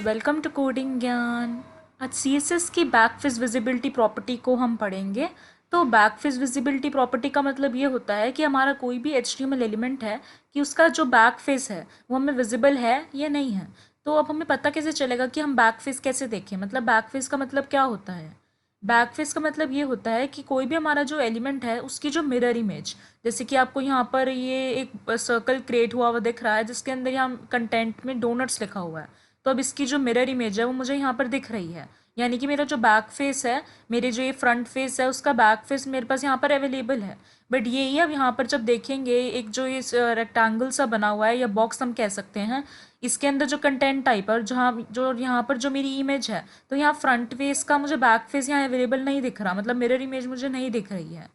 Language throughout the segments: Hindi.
वेलकम टू कोडिंग ज्ञान। आज सीएसएस की बैकफेस विजिबिलिटी प्रॉपर्टी को हम पढ़ेंगे। तो बैकफेस विजिबिलिटी प्रॉपर्टी का मतलब ये होता है कि हमारा कोई भी एचटीएमएल एलिमेंट है कि उसका जो बैक फेस है वो हमें विजिबल है या नहीं है। तो अब हमें पता कैसे चलेगा कि हम बैक फेस कैसे देखें, मतलब बैक फेस का मतलब क्या होता है। बैक फेस का मतलब ये होता है कि कोई भी हमारा जो एलिमेंट है उसकी जो मिरर इमेज, जैसे कि आपको यहाँ पर ये एक सर्कल क्रिएट हुआ हुआ दिख रहा है जिसके अंदर यहाँ कंटेंट में डोनट्स लिखा हुआ है। तो अब इसकी जो मिरर इमेज है वो मुझे यहाँ पर दिख रही है, यानी कि मेरा जो बैक फेस है, मेरे जो ये फ्रंट फेस है उसका बैक फेस मेरे पास यहाँ पर अवेलेबल है। बट ये अब यहाँ पर जब देखेंगे एक जो इस रेक्टेंगल सा बना हुआ है या बॉक्स हम कह सकते हैं, इसके अंदर जो कंटेंट टाइप है और जहाँ जो यहाँ पर जो मेरी इमेज है, तो यहाँ फ्रंट फेस का मुझे बैक फेस यहाँ अवेलेबल नहीं दिख रहा, मतलब मिरर इमेज मुझे नहीं दिख रही है।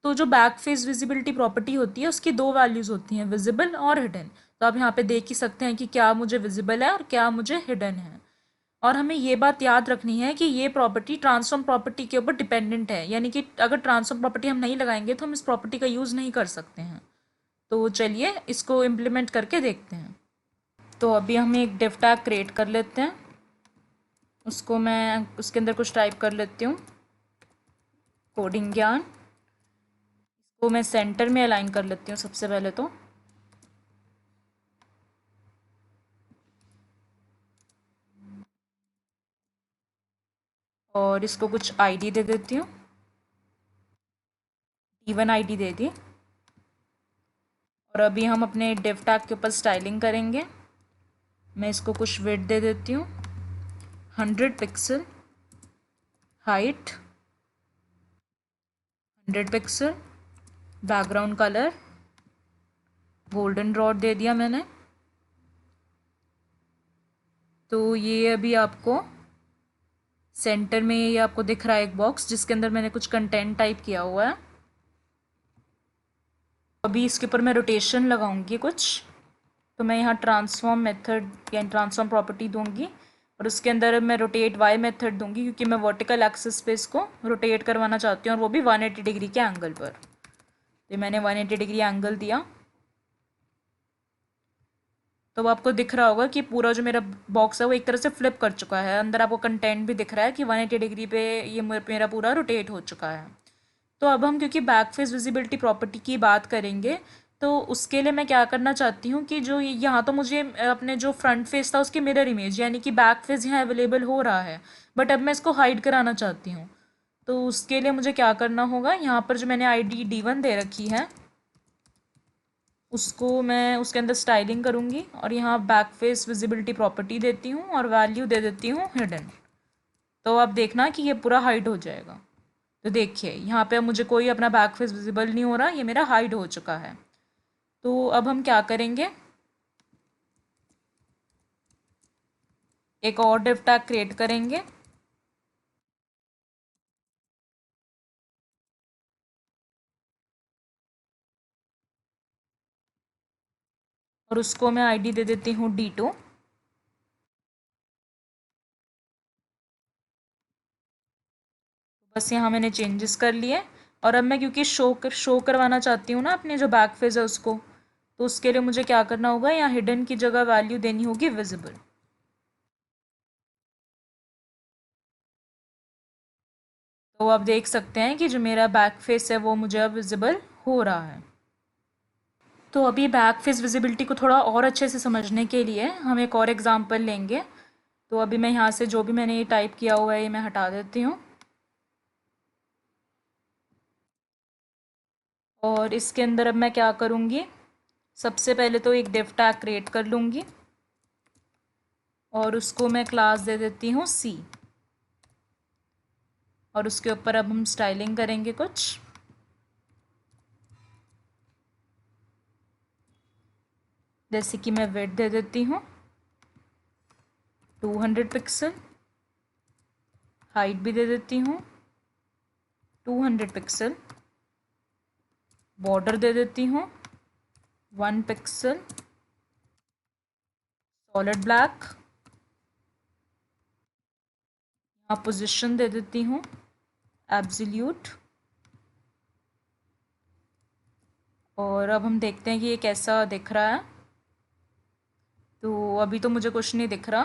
तो जो बैक फेस विजिबिलिटी प्रॉपर्टी होती है उसकी दो वैल्यूज़ होती हैं, विजिबल और हिडन। तो आप यहाँ पे देख ही सकते हैं कि क्या मुझे विजिबल है और क्या मुझे हिडन है। और हमें ये बात याद रखनी है कि ये प्रॉपर्टी ट्रांसफॉर्म प्रॉपर्टी के ऊपर डिपेंडेंट है, यानी कि अगर ट्रांसफॉर्म प्रॉपर्टी हम नहीं लगाएंगे तो हम इस प्रॉपर्टी का यूज़ नहीं कर सकते हैं। तो चलिए इसको इम्प्लीमेंट करके देखते हैं। तो अभी हम एक डिव टैग क्रिएट कर लेते हैं, उसको मैं उसके अंदर कुछ टाइप कर लेती हूँ, कोडिंग ज्ञान। इसको मैं सेंटर में अलाइन कर लेती हूँ सबसे पहले तो। और इसको कुछ आईडी दे देती हूँ, D1 आईडी दे दी। और अभी हम अपने डिव टैग के ऊपर स्टाइलिंग करेंगे। मैं इसको कुछ विड्थ दे देती हूँ, 100 pixel, height 100 pixel, background colour goldenrod दे दिया मैंने। तो ये अभी आपको सेंटर में ये आपको दिख रहा है एक बॉक्स जिसके अंदर मैंने कुछ कंटेंट टाइप किया हुआ है। अभी इसके ऊपर मैं रोटेशन लगाऊंगी कुछ, तो मैं यहाँ ट्रांसफॉर्म मेथड या ट्रांसफॉर्म प्रॉपर्टी दूंगी और उसके अंदर मैं रोटेट वाई मेथड दूंगी क्योंकि मैं वर्टिकल एक्सिस पे इसको रोटेट करवाना चाहती हूँ और वो भी 180 डिग्री के एंगल पर। तो मैंने 180 डिग्री एंगल दिया। तो आपको दिख रहा होगा कि पूरा जो मेरा बॉक्स है वो एक तरह से फ्लिप कर चुका है, अंदर आपको कंटेंट भी दिख रहा है कि 180 डिग्री पे ये मेरा पूरा रोटेट हो चुका है। तो अब हम क्योंकि बैक फेस विजिबिलिटी प्रॉपर्टी की बात करेंगे, तो उसके लिए मैं क्या करना चाहती हूँ कि जो यहाँ तो मुझे अपने जो फ्रंट फेस था उसकी मिरर इमेज यानी कि बैक फेस यहाँ अवेलेबल हो रहा है, बट अब मैं इसको हाइड कराना चाहती हूँ। तो उसके लिए मुझे क्या करना होगा, यहाँ पर जो मैंने ID D1 दे रखी है उसको मैं उसके अंदर स्टाइलिंग करूँगी और यहाँ बैक फेस विजिबिलिटी प्रॉपर्टी देती हूँ और वैल्यू दे देती हूँ हिडन। तो अब देखना कि ये पूरा हाइड हो जाएगा। तो देखिए यहाँ पे अब मुझे कोई अपना बैक फेस विजिबल नहीं हो रहा, ये मेरा हाइड हो चुका है। तो अब हम क्या करेंगे, एक और डिव टैग क्रिएट करेंगे और उसको मैं ID दे देती हूँ D2। बस यहाँ मैंने चेंजेस कर लिए और अब मैं क्योंकि शो करवाना चाहती हूँ ना अपने जो बैक फेस है उसको, तो उसके लिए मुझे क्या करना होगा, यहाँ हिडन की जगह वैल्यू देनी होगी विजिबल। तो आप देख सकते हैं कि जो मेरा बैक फेस है वो मुझे अब विजिबल हो रहा है। तो अभी बैक फेस विजिबिलिटी को थोड़ा और अच्छे से समझने के लिए हम एक और एग्जांपल लेंगे। तो अभी मैं यहाँ से जो भी मैंने ये टाइप किया हुआ है ये मैं हटा देती हूँ और इसके अंदर अब मैं क्या करूँगी, सबसे पहले तो एक डिव टैग क्रिएट कर लूँगी और उसको मैं क्लास दे देती हूँ C। और उसके ऊपर अब हम स्टाइलिंग करेंगे कुछ, जैसे कि मैं विड्थ दे देती हूँ 200 पिक्सल, हाइट भी दे देती हूँ 200 पिक्सल, बॉर्डर दे देती हूँ 1 पिक्सल, सॉलिड ब्लैक, यहाँ पोजीशन दे देती हूँ एब्सोल्यूट। और अब हम देखते हैं कि ये कैसा दिख रहा है। तो अभी तो मुझे कुछ नहीं दिख रहा,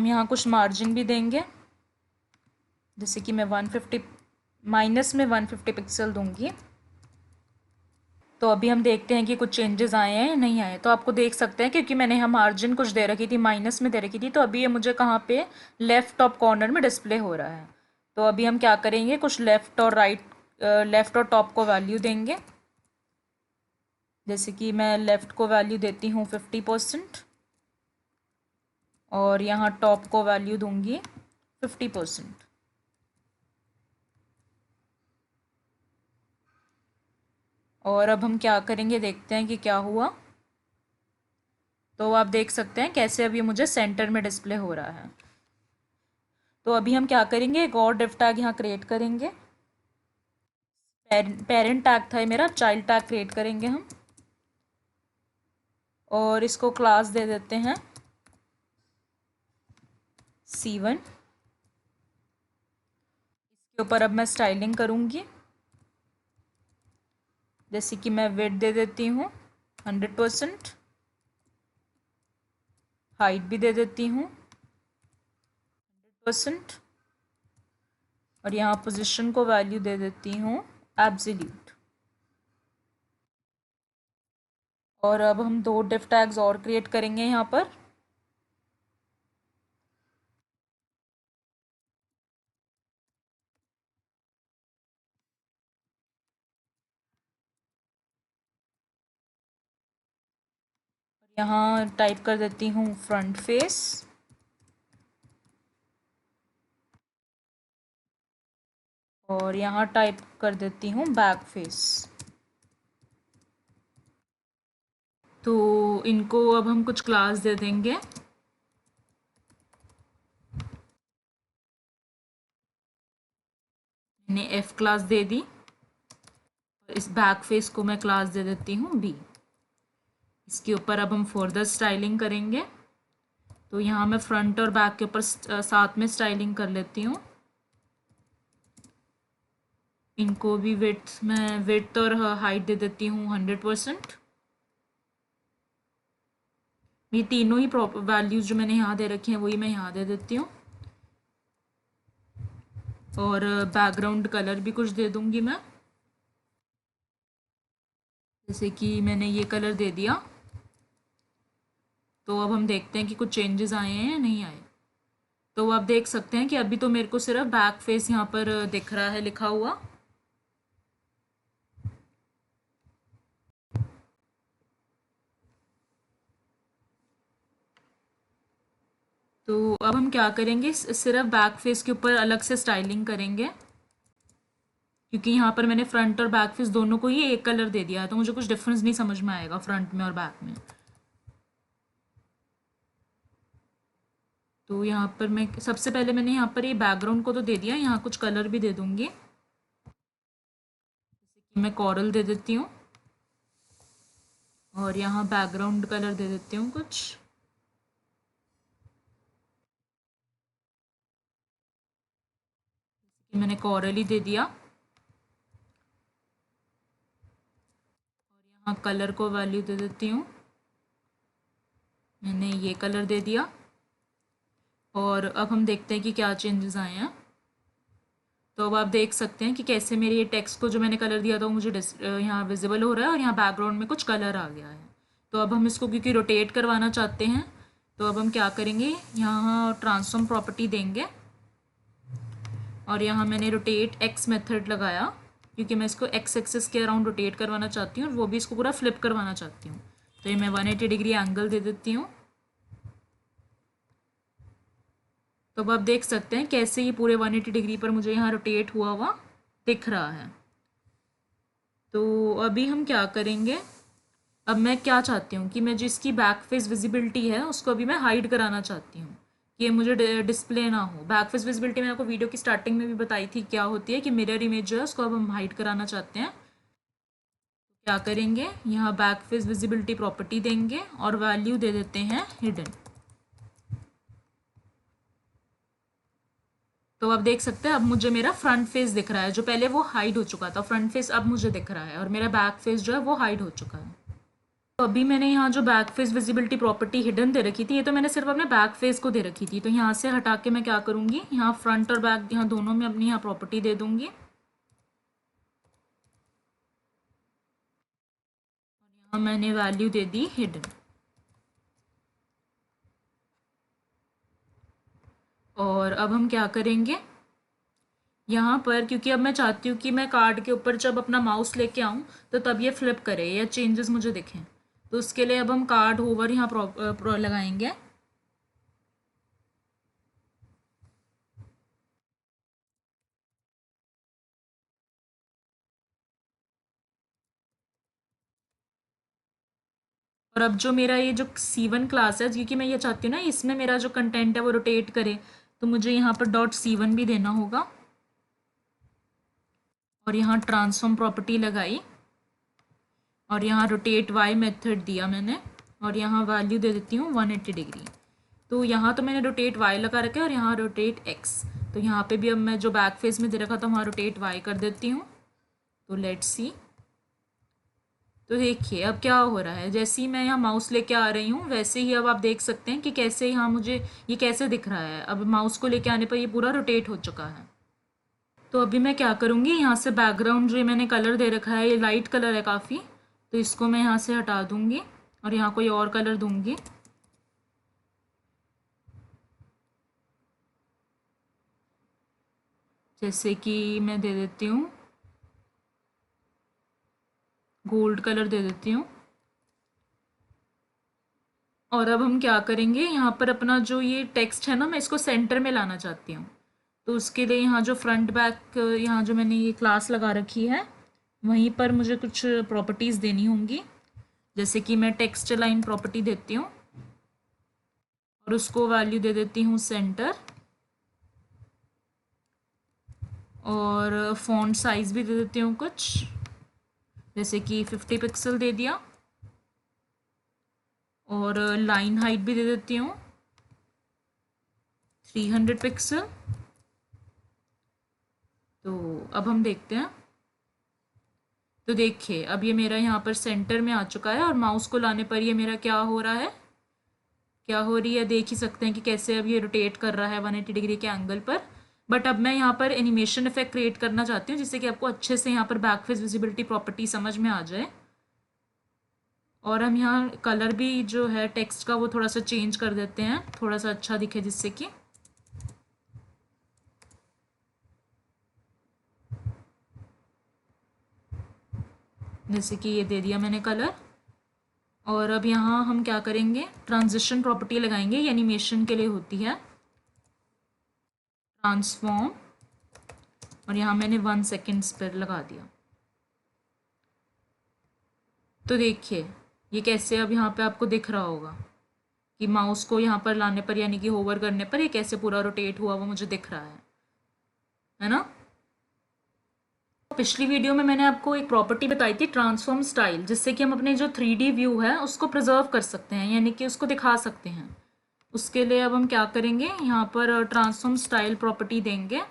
हम यहाँ कुछ मार्जिन भी देंगे, जैसे कि मैं 150 माइनस में 150 पिक्सल दूंगी। तो अभी हम देखते हैं कि कुछ चेंजेस आए हैं या नहीं आए। तो आपको देख सकते हैं क्योंकि मैंने यहाँ मार्जिन कुछ दे रखी थी, माइनस में दे रखी थी, तो अभी ये मुझे कहाँ पे लेफ़्ट टॉप कॉर्नर में डिस्प्ले हो रहा है। तो अभी हम क्या करेंगे, कुछ लेफ़्ट और राइट, लेफ़्ट और टॉप को वैल्यू देंगे। जैसे कि मैं लेफ़्ट को वैल्यू देती हूँ 50% और यहाँ टॉप को वैल्यू दूंगी 50%। और अब हम क्या करेंगे, देखते हैं कि क्या हुआ। तो आप देख सकते हैं कैसे अभी मुझे सेंटर में डिस्प्ले हो रहा है। तो अभी हम क्या करेंगे, एक और डिव टैग यहाँ क्रिएट करेंगे। पेरेंट टैग था मेरा, चाइल्ड टैग क्रिएट करेंगे हम और इसको क्लास दे देते हैं C1। इसके ऊपर अब मैं स्टाइलिंग करूँगी, जैसे कि मैं विड्थ दे देती हूँ 100%, हाइट भी दे देती हूँ 100% और यहाँ पोजीशन को वैल्यू दे देती हूँ एब्सोल्यूट। और अब हम 2 डिव टैग्स और क्रिएट करेंगे यहाँ पर। यहाँ टाइप कर देती हूँ फ्रंट फेस और यहाँ टाइप कर देती हूँ बैक फेस। तो इनको अब हम कुछ क्लास दे देंगे। मैंने F क्लास दे दी। इस बैक फेस को मैं क्लास दे देती हूँ B। इसके ऊपर अब हम फर्दर स्टाइलिंग करेंगे। तो यहाँ मैं फ्रंट और बैक के ऊपर साथ में स्टाइलिंग कर लेती हूँ। इनको भी विड्थ और हाइट दे देती हूँ 100%। ये तीनों ही वैल्यूज जो मैंने यहाँ दे रखी हैं वही मैं यहाँ दे देती हूँ। और बैकग्राउंड कलर भी कुछ दे दूँगी मैं, जैसे कि मैंने ये कलर दे दिया। तो अब हम देखते हैं कि कुछ चेंजेस आए हैं या नहीं आए। तो आप देख सकते हैं कि अभी तो मेरे को सिर्फ बैक फेस यहाँ पर दिख रहा है लिखा हुआ। तो अब हम क्या करेंगे, सिर्फ बैक फेस के ऊपर अलग से स्टाइलिंग करेंगे, क्योंकि यहाँ पर मैंने फ्रंट और बैक फेस दोनों को ही एक कलर दे दिया है, तो मुझे कुछ डिफरेंस नहीं समझ में आएगा फ्रंट में और बैक में। तो यहाँ पर मैं सबसे पहले मैंने यहाँ पर ये बैकग्राउंड को तो दे दिया, यहाँ कुछ कलर भी दे दूँगी, जैसे कि मैं कॉरल दे देती हूँ और यहाँ बैकग्राउंड कलर दे देती हूँ कुछ। जैसे कि मैंने कॉरल ही दे दिया और यहाँ कलर को वैल्यू दे देती हूँ, मैंने ये कलर दे दिया। और अब हम देखते हैं कि क्या चेंजेस आए हैं। तो अब आप देख सकते हैं कि कैसे मेरे ये टेक्स्ट को जो मैंने कलर दिया था वो मुझे यहाँ विजिबल हो रहा है और यहाँ बैकग्राउंड में कुछ कलर आ गया है। तो अब हम इसको क्योंकि रोटेट करवाना चाहते हैं, तो अब हम क्या करेंगे, यहाँ ट्रांसफॉर्म प्रॉपर्टी देंगे और यहाँ मैंने रोटेट एक्स मेथड लगाया, क्योंकि मैं इसको एक्स एक्सिस के अराउंड रोटेट करवाना चाहती हूँ और वो भी इसको पूरा फ्लिप करवाना चाहती हूँ। तो ये मैं 180 डिग्री एंगल दे देती हूँ। तो अब आप देख सकते हैं कैसे ये पूरे 180 डिग्री पर मुझे यहाँ रोटेट हुआ हुआ दिख रहा है। तो अभी हम क्या करेंगे, अब मैं क्या चाहती हूँ कि मैं जिसकी बैक फेस विजिबिलिटी है उसको अभी मैं हाइड कराना चाहती हूँ कि ये मुझे डिस्प्ले ना हो। बैक फेस विजिबिलिटी मैंने आपको वीडियो की स्टार्टिंग में भी बताई थी क्या होती है, कि मिरर इमेज जो है उसको अब हम हाइड कराना चाहते हैं। तो क्या करेंगे, यहाँ बैक फेस विजिबिलिटी प्रॉपर्टी देंगे और वैल्यू दे देते हैं हिडन। तो आप देख सकते हैं अब मुझे मेरा फ्रंट फेस दिख रहा है, जो पहले वो हाइड हो चुका था, फ्रंट फेस अब मुझे दिख रहा है और मेरा बैक फेस जो है वो हाइड हो चुका है। तो अभी मैंने यहाँ जो backface visibility property hidden दे रखी थी, ये तो मैंने सिर्फ अपने बैक फेस को दे रखी थी। तो यहाँ से हटा के मैं क्या करूँगी, यहाँ फ्रंट और बैक यहाँ दोनों में अपनी यहाँ प्रॉपर्टी दे दूँगी। यहाँ मैंने वैल्यू दे दी हिडन। और अब हम क्या करेंगे, यहाँ पर क्योंकि अब मैं चाहती हूँ कि मैं कार्ड के ऊपर जब अपना माउस लेके आऊँ तो तब ये फ्लिप करे या चेंजेस मुझे दिखें, तो उसके लिए अब हम कार्ड होवर यहाँ लगाएंगे। और अब जो मेरा ये जो C1 क्लास है, क्योंकि मैं ये चाहती हूँ ना इसमें मेरा जो कंटेंट है वो रोटेट करे, तो मुझे यहाँ पर .C1 भी देना होगा। और यहाँ ट्रांसफॉर्म प्रॉपर्टी लगाई और यहाँ रोटेट वाई मेथड दिया मैंने, और यहाँ वैल्यू दे देती हूँ 180 डिग्री। तो यहाँ तो मैंने रोटेट वाई लगा रखा है और यहाँ रोटेट एक्स। तो यहाँ पे भी अब मैं जो बैक फेस में दे रखा था वहाँ रोटेट वाई कर देती हूँ। तो लेट्स सी। तो देखिए अब क्या हो रहा है, जैसे ही मैं यहाँ माउस लेके आ रही हूँ वैसे ही अब आप देख सकते हैं कि कैसे यहाँ मुझे ये कैसे दिख रहा है। अब माउस को लेके आने पर ये पूरा रोटेट हो चुका है। तो अभी मैं क्या करूँगी, यहाँ से बैकग्राउंड जो मैंने कलर दे रखा है ये लाइट कलर है काफ़ी, तो इसको मैं यहाँ से हटा दूँगी और यहाँ कोई और कलर दूँगी। जैसे कि मैं दे देती हूँ गोल्ड कलर दे देती हूँ। और अब हम क्या करेंगे, यहाँ पर अपना जो ये टेक्स्ट है ना मैं इसको सेंटर में लाना चाहती हूँ। तो उसके लिए यहाँ जो फ्रंट बैक यहाँ जो मैंने ये क्लास लगा रखी है वहीं पर मुझे कुछ प्रॉपर्टीज़ देनी होंगी। जैसे कि मैं टेक्स्ट लाइन प्रॉपर्टी देती हूँ और उसको वैल्यू दे देती हूँ सेंटर, और फॉन्ट साइज़ भी दे देती हूँ कुछ, जैसे कि 50 पिक्सल दे दिया, और लाइन हाइट भी दे देती हूँ 300 पिक्सल। तो अब हम देखते हैं। तो देखिए अब ये मेरा यहाँ पर सेंटर में आ चुका है और माउस को लाने पर ये मेरा क्या हो रहा है, क्या हो रही है देख ही सकते हैं कि कैसे अब ये रोटेट कर रहा है 180 डिग्री के एंगल पर। बट अब मैं यहाँ पर एनिमेशन इफेक्ट क्रिएट करना चाहती हूँ जिससे कि आपको अच्छे से यहाँ पर बैक फेस विजिबिलिटी प्रॉपर्टी समझ में आ जाए। और हम यहाँ कलर भी जो है टेक्स्ट का वो थोड़ा सा चेंज कर देते हैं, थोड़ा सा अच्छा दिखे जिससे कि जैसे कि ये दे दिया मैंने कलर। और अब यहाँ हम क्या करेंगे, ट्रांजिशन प्रॉपर्टी लगाएंगे, ये एनिमेशन के लिए होती है, ट्रांसफॉर्म, और यहाँ मैंने 1 सेकेंड्स पर लगा दिया। तो देखिए ये कैसे अब यहाँ पे आपको दिख रहा होगा कि माउस को यहाँ पर लाने पर यानी कि होवर करने पर ये कैसे पूरा रोटेट हुआ वो मुझे दिख रहा है ना। पिछली वीडियो में मैंने आपको एक प्रॉपर्टी बताई थी ट्रांसफॉर्म स्टाइल, जिससे कि हम अपने जो 3D व्यू है उसको प्रिजर्व कर सकते हैं यानी कि उसको दिखा सकते हैं। उसके लिए अब हम क्या करेंगे, यहाँ पर ट्रांसफॉर्म स्टाइल प्रॉपर्टी देंगे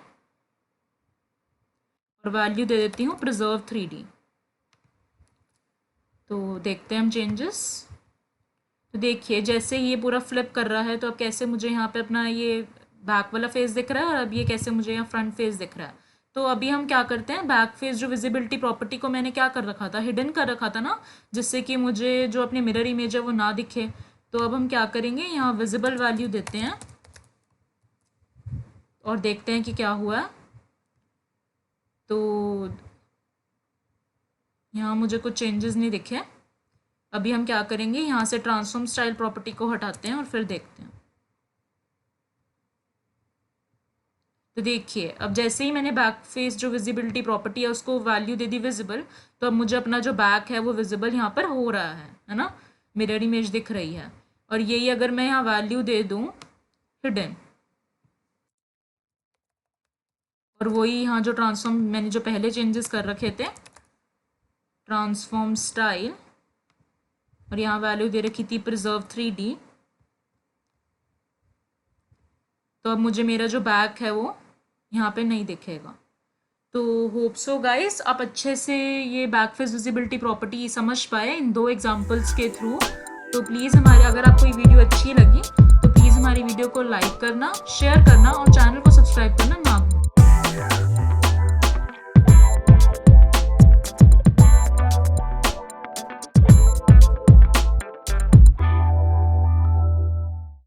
और वैल्यू दे देती हूँ प्रिजर्व 3D। तो देखते हैं हम चेंजेस। तो देखिए जैसे ये पूरा फ्लिप कर रहा है तो अब कैसे मुझे यहाँ पे अपना ये बैक वाला फेस दिख रहा है और अब ये कैसे मुझे यहाँ फ्रंट फेस दिख रहा है। तो अभी हम क्या करते हैं, बैक फेस जो विजिबिलिटी प्रॉपर्टी को मैंने क्या कर रखा था, हिडन कर रखा था ना, जिससे कि मुझे जो अपनी मिरर इमेज है वो ना दिखे। तो अब हम क्या करेंगे, यहाँ विजिबल वैल्यू देते हैं और देखते हैं कि क्या हुआ है। तो यहाँ मुझे कुछ चेंजेस नहीं दिखे। अभी हम क्या करेंगे, यहाँ से ट्रांसफॉर्म स्टाइल प्रॉपर्टी को हटाते हैं और फिर देखते हैं। तो देखिए अब जैसे ही मैंने बैक फेस जो विजिबिलिटी प्रॉपर्टी है उसको वैल्यू दे दी विजिबल, तो अब मुझे अपना जो बैक है वो विजिबल यहाँ पर हो रहा है ना, मिरर इमेज दिख रही है। और यही अगर मैं यहाँ वैल्यू दे दूँ हिडन, और वही यहाँ जो ट्रांसफॉर्म मैंने जो पहले चेंजेस कर रखे थे ट्रांसफॉर्म स्टाइल, और यहाँ वैल्यू दे रखी थी प्रिजर्व 3D, तो अब मुझे मेरा जो बैक है वो यहाँ पे नहीं दिखेगा। तो होप सो गाइस आप अच्छे से ये बैकफेस विजिबिलिटी प्रॉपर्टी समझ पाए इन 2 एग्जांपल्स के थ्रू। तो प्लीज़ हमारे, अगर आपको ये वीडियो अच्छी लगी तो प्लीज़ हमारी वीडियो को लाइक करना, शेयर करना और चैनल को सब्सक्राइब करना ना भूलें।